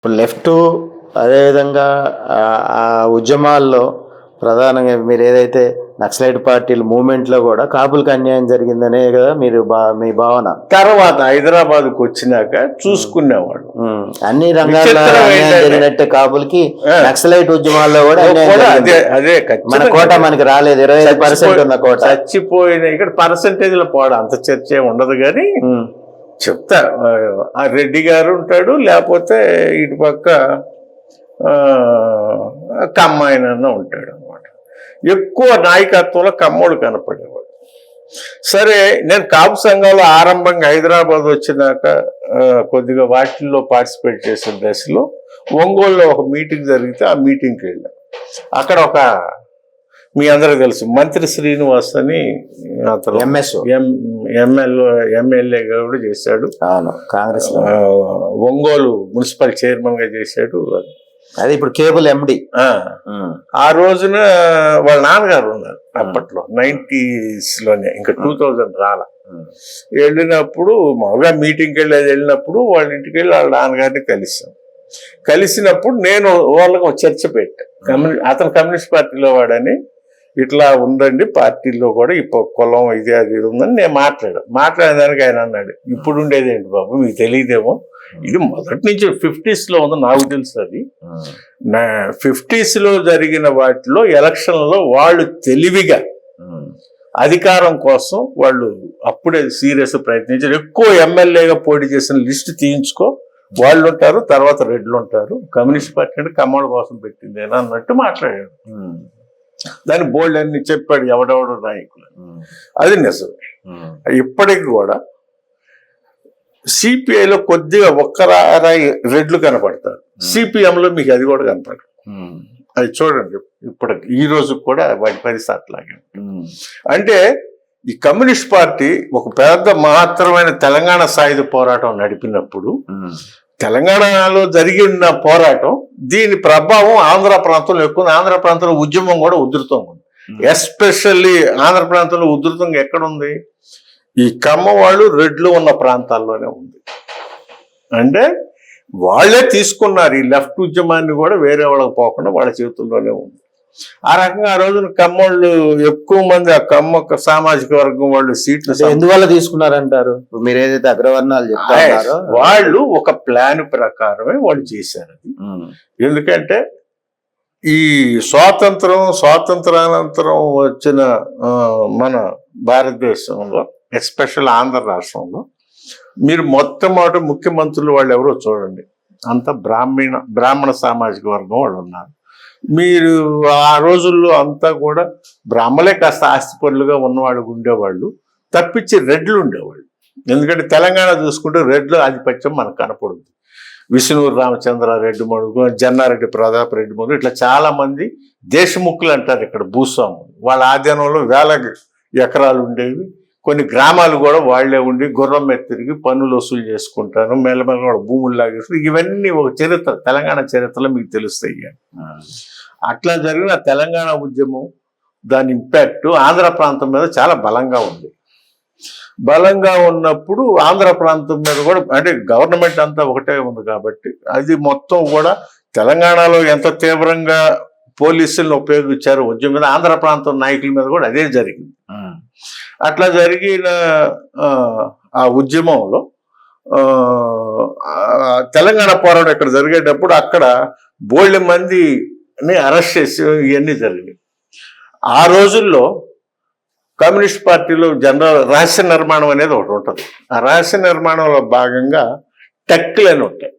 ఇప్పుడు లెఫ్ట్ అదేవిధంగా ఆ ఉద్యమాల్లో ప్రధానంగా మీరు ఏదైతే నక్సలైట్ పార్టీల మూవ్మెంట్లో కూడా కాపులకు అన్యాయం జరిగిందనే కదా మీరు మీ భావన. తర్వాత హైదరాబాద్కు వచ్చినాక చూసుకునేవాడు అన్ని రంగాల్లో అన్యాయం జరిగినట్టే కాపులకి నక్సలైట్ ఉద్యమాల్లో కూడా అదే మన కోట మనకి రాలేదు. 25% ఉన్న కోట చచ్చిపోయిన ఇక్కడ పర్సంటేజ్లో పోవడం అంత చర్చ ఉండదు. కానీ చెప్తా, ఆ రెడ్డి గారు ఉంటాడు, లేకపోతే ఇటు పక్క కమ్మాయన ఉంటాడు అనమాట. ఎక్కువ నాయకత్వంలో కమ్మోడు కనపడేవాడు. సరే, నేను కాపు సంఘంలో ఆరంభంగా హైదరాబాద్ వచ్చినాక కొద్దిగా వాటిల్లో పార్టిసిపేట్ చేసిన దశలో ఒంగోలులో ఒక మీటింగ్ జరిగితే ఆ మీటింగ్కి వెళ్ళాను. అక్కడ ఒక మీ అందరికి తెలుసు మంత్రి శ్రీనివాస్ అని అతను ఎమ్మెల్యేగా కూడా చేశాడు. కాంగ్రెస్ ఒంగోలు మున్సిపల్ చైర్మన్ గా చేశాడు. అది ఇప్పుడు కేబుల్ ఎండి. ఆ రోజున వాళ్ళ నాన్నగారు ఉన్నారు అప్పట్లో 90s లోనే, ఇంకా 2000 రాలా. వెళ్ళినప్పుడు మామూలుగా మీటింగ్కి వెళ్ళినప్పుడు వాళ్ళ ఇంటికి వెళ్ళి వాళ్ళ నాన్నగారిని కలిసినప్పుడు నేను వాళ్ళకి ఒక చర్చ పెట్టా. అతను కమ్యూనిస్ట్ పార్టీలో వాడని, ఇట్లా ఉందండి పార్టీలో కూడా ఇప్పుడు కులం ఇది అది ఉందని నేను మాట్లాడేదానికి ఆయన అన్నాడు, ఇప్పుడు ఉండేది ఏంటి బాబు మీకు తెలియదేమో, ఇది మొదటి నుంచి 50s లో ఉంది, నాకు తెలుసు. అది 50s లో జరిగిన వాటిలో ఎలక్షన్లలో వాళ్ళు తెలివిగా అధికారం కోసం వాళ్ళు అప్పుడే సీరియస్ ప్రయత్నించారు. ఎక్కువ ఎమ్మెల్యేగా పోటీ చేసిన లిస్టు తీయించుకో, వాళ్ళు ఉంటారు, తర్వాత రెడ్లు ఉంటారు, కమ్యూనిస్ట్ పార్టీ అంటే కమ్మోళ్ళ కోసం పెట్టింది అన్నట్టు మాట్లాడాడు. దాన్ని బోల్డ్ అన్ని చెప్పాడు ఎవడెవడు నాయకులు. అది నిజం. ఇప్పటికి కూడా సిపిఐలో కొద్దిగా ఒక్కరాయి రెడ్లు కనపడతారు, సిపిఎంలో మీకు అది కూడా కనపడదు. అది చూడండి, ఇప్పటికి ఈ రోజు కూడా వాటి పరిస్థితి అట్లాగే. అంటే ఈ కమ్యూనిస్ట్ పార్టీ ఒక పెద్ద మహత్తరమైన తెలంగాణ సాయుధ పోరాటం నడిపినప్పుడు, తెలంగాణలో జరిగిన పోరాటం దీని ప్రభావం ఆంధ్ర ప్రాంతంలో ఎక్కువ. ఆంధ్ర ప్రాంతంలో ఉద్యమం కూడా ఉధృతంగా ఉంది. ఎస్పెషల్లీ ఆంధ్ర ప్రాంతంలో ఉధృతంగా ఎక్కడుంది? ఈ కమ్మ వాళ్ళు రెడ్లు ఉన్న ప్రాంతాల్లోనే ఉంది. అంటే వాళ్ళే తీసుకున్నారు ఈ లెఫ్ట్ ఉద్యమాన్ని కూడా, వేరే వాళ్ళకి పోకుండా వాళ్ళ చేతుల్లోనే ఉంది. ఆ రకంగా ఆ రోజున కమ్మోళ్ళు ఎక్కువ మంది, ఆ కమ్మ సామాజిక వర్గం వాళ్ళు సీట్లు ఎందువల్ల తీసుకున్నారంటారు? మీరు ఏదైతే అగ్రవర్ణాలు చెప్తారో వాళ్ళు ఒక ప్లాన్ ప్రకారమే వాళ్ళు చేశారు అది. ఎందుకంటే ఈ స్వాతంత్రానంతరం వచ్చిన మన భారతదేశంలో, ఎస్పెషల్ ఆంధ్ర రాష్ట్రంలో, మీరు మొట్టమొదటి ముఖ్యమంత్రులు వాళ్ళు ఎవరో చూడండి, అంత బ్రాహ్మణ సామాజిక వర్గం వాళ్ళు ఉన్నారు. మీరు ఆ రోజుల్లో అంతా కూడా బ్రాహ్మలే కాస్త ఆస్తిపరులుగా ఉన్నవాళ్ళు ఉండేవాళ్ళు, తప్పించి రెడ్లు ఉండేవాళ్ళు. ఎందుకంటే తెలంగాణ చూసుకుంటే రెడ్లు ఆధిపత్యం మనకు కనపడుతుంది. విష్ణూరు రామచంద్రారెడ్డి మొదలు, జన్నారెడ్డి ప్రతాప్ రెడ్డి మొదలు, ఇట్లా చాలా మంది దేశముఖులు అంటారు ఇక్కడ భూస్వాములు. వాళ్ళ ఆధీనంలో వేల ఎకరాలు ఉండేవి. కొన్ని గ్రామాలు కూడా వాళ్లే ఉండి గుర్రం మీద తిరిగి పన్నులు వసూలు చేసుకుంటారు, మెల్లమెల్ల కూడా భూములు లాగేస్తారు. ఇవన్నీ ఒక చరిత్ర, తెలంగాణ చరిత్రలో మీకు తెలుస్తాయి. అట్లా జరిగిన తెలంగాణ ఉద్యమం, దాని ఇంపాక్ట్ ఆంధ్ర ప్రాంతం మీద చాలా బలంగా ఉంది. బలంగా ఉన్నప్పుడు ఆంధ్ర ప్రాంతం మీద కూడా, అంటే గవర్నమెంట్ అంతా ఒకటే ఉంది కాబట్టి, అది మొత్తం కూడా తెలంగాణలో ఎంత తీవ్రంగా పోలీసులను ఉపయోగించారు ఉద్యమం మీద, ఆంధ్ర ప్రాంతం నాయకుల మీద కూడా అదే జరిగింది. అట్లా జరిగిన ఆ ఉద్యమంలో తెలంగాణ పోరాటం ఇక్కడ జరిగేటప్పుడు అక్కడ బోల్డ్ మందిని అరెస్ట్ చేసి ఇవన్నీ జరిగాయి. ఆ రోజుల్లో కమ్యూనిస్ట్ పార్టీలో జనరల్ రహస్య నిర్మాణం అనేది ఒకటి ఉంటుంది. ఆ రహస్య నిర్మాణంలో భాగంగా టెక్లు అని ఉంటాయి,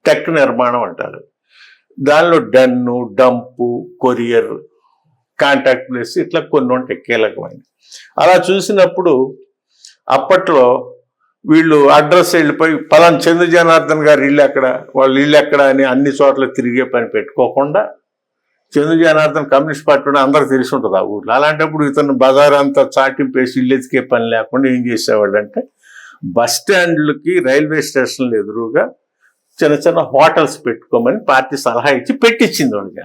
టెక్ నిర్మాణం అంటారు. దానిలో డన్ను, డంపు, కొరియర్, కాంటాక్ట్ ప్లేస్, ఇట్లా కొన్ని ఉంటాయి కీలకమైనవి. అలా చూసినప్పుడు అప్పట్లో వీళ్ళు అడ్రస్ వెళ్ళిపోయి పలానా చంద్ర జనార్దన్ గారు ఇల్లు ఎక్కడ, వాళ్ళు ఇల్లు ఎక్కడ అని అన్ని చోట్ల తిరిగే పని పెట్టుకోకుండా, చంద్ర జనార్దన్ కమ్యూనిస్ట్ పార్టీ అందరికి తెలిసి ఉంటుంది ఆ ఊళ్ళో. అలాంటప్పుడు ఇతను బజార్ అంతా చాటింపేసి ఇల్లు ఎతికే పని లేకుండా ఏం చేసేవాళ్ళు అంటే, బస్ స్టాండ్లకి రైల్వే స్టేషన్లు ఎదురుగా చిన్న చిన్న హోటల్స్ పెట్టుకోమని పార్టీ సలహా ఇచ్చి పెట్టించింది వాళ్ళకి.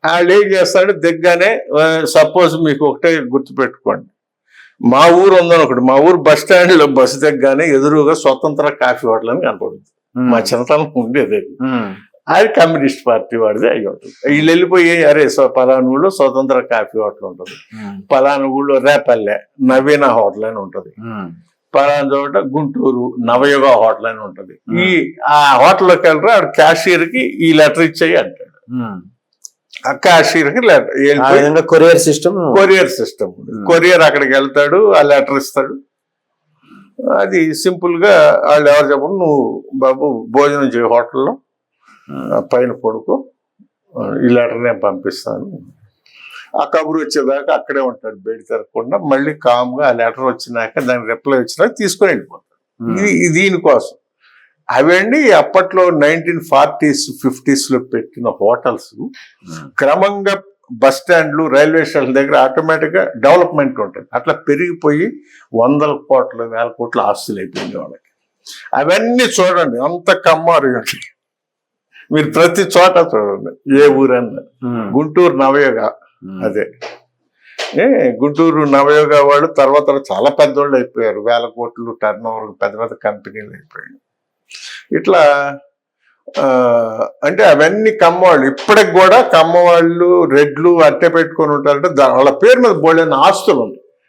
వాళ్ళు ఏం చేస్తాడు, దిగ్గానే సపోజ్ మీకు ఒకటే గుర్తుపెట్టుకోండి, మా ఊరు ఉందని ఒకటి, మా ఊరు బస్ స్టాండ్లో బస్సు దిగ్గానే ఎదురుగా స్వతంత్ర కాఫీ హోటల్ అని కనపడుతుంది. మా చిన్నతనం ఉండేది అది. అది కమ్యూనిస్ట్ పార్టీ వాడిది అయ్యి ఉంటుంది. వీళ్ళు వెళ్ళిపోయి అరే పలానా ఊళ్ళో స్వతంత్ర కాఫీ హోటల్ ఉంటుంది, పలానా ఊళ్ళో రేపల్లె నవీన హోటల్ అని ఉంటుంది, పలానా చోట గుంటూరు నవయుగ హోటల్ అని ఉంటుంది. ఆ హోటల్లోకి వెళ్ళరా ఆడు క్యాషియర్కి ఈ లెటర్ ఇచ్చేయి అంటాడు. ఆ క్యాషియర్కి లెటర్ కొరియర్ సిస్టమ్ కొరియర్ అక్కడికి వెళ్తాడు, ఆ లెటర్ ఇస్తాడు. అది సింపుల్ గా వాళ్ళు ఎవరు చెప్పరు, నువ్వు బాబు భోజనం చేయ హోటల్లో పైన పడుకో, ఈ లెటర్ నేను పంపిస్తాను. ఆ కబురు వచ్చేదాకా అక్కడే ఉంటాడు బయట తిరగకుండా. మళ్ళీ కామ్గా ఆ లెటర్ వచ్చినాక దానికి రిప్లై వచ్చినాక తీసుకొని వెళ్ళిపోతాడు. ఇది దీనికోసం. అవండి అప్పట్లో 1940s 50s పెట్టిన హోటల్స్ క్రమంగా బస్ స్టాండ్లు రైల్వే స్టేషన్ దగ్గర ఆటోమేటిక్ గా డెవలప్మెంట్ ఉంటుంది. అట్లా పెరిగిపోయి 100 కోట్ల 1000 కోట్ల ఆస్తులు అయిపోయింది వాళ్ళకి. అవన్నీ చూడండి, అంత కమ్మారు. మీరు ప్రతి చోట చూడండి, ఏ ఊరన్నా. గుంటూరు నవయోగ అదే, గుంటూరు నవయోగ వాళ్ళు తర్వాత చాలా పెద్దోళ్ళు అయిపోయారు, 1000 కోట్లు టర్న్ ఓవర్ పెద్ద పెద్ద కంపెనీలు అయిపోయాయి. ఇట్లా అంటే అవన్నీ కమ్మవాళ్ళు. ఇప్పటికి కూడా కమ్మవాళ్ళు రెడ్లు అట్టే పెట్టుకొని ఉంటారంటే వాళ్ళ పేరు మీద బోల్డైన ఆస్తులు ఉంటాయి.